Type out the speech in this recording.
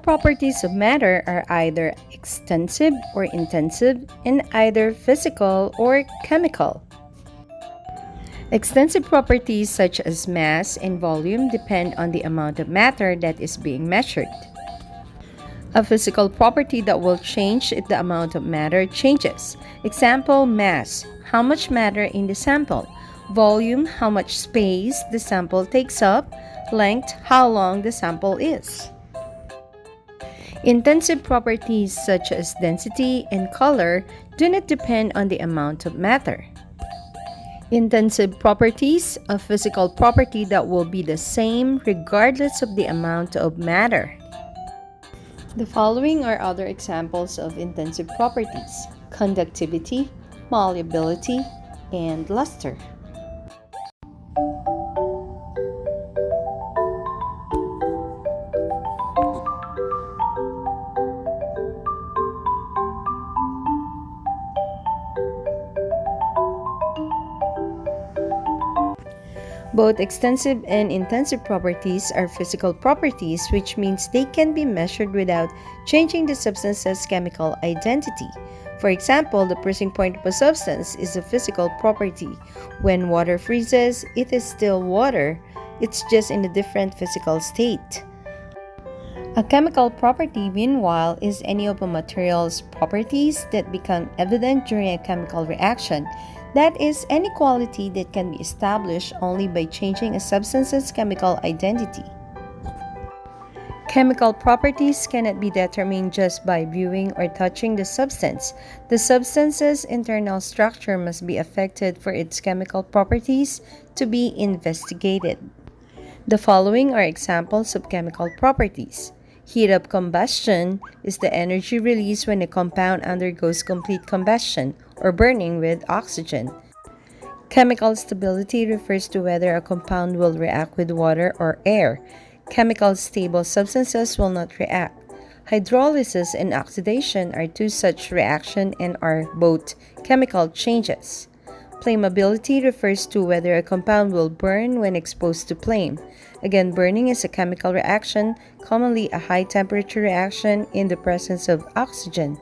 properties of matter are either extensive or intensive and either physical or chemical. Extensive properties such as mass and volume depend on the amount of matter that is being measured. A physical property that will change if the amount of matter changes. Example, mass, how much matter in the sample. Volume, how much space the sample takes up. Length, how long the sample is. Intensive properties such as density and color do not depend on the amount of matter. Intensive properties, a physical property that will be the same regardless of the amount of matter. The following are other examples of intensive properties: conductivity, malleability, and luster. Both extensive and intensive properties are physical properties, which means they can be measured without changing the substance's chemical identity. For example, the freezing point of a substance is a physical property. When water freezes, it is still water. It's just in a different physical state. A chemical property, meanwhile, is any of a material's properties that become evident during a chemical reaction. That is, any quality that can be established only by changing a substance's chemical identity. Chemical properties cannot be determined just by viewing or touching the substance. The substance's internal structure must be affected for its chemical properties to be investigated. The following are examples of chemical properties. Heat of combustion is the energy released when a compound undergoes complete combustion or burning with oxygen. Chemical stability refers to whether a compound will react with water or air. Chemical stable substances will not react. Hydrolysis and oxidation are two such reactions and are both chemical changes. Flammability refers to whether a compound will burn when exposed to flame. Again, burning is a chemical reaction, commonly a high temperature reaction in the presence of oxygen.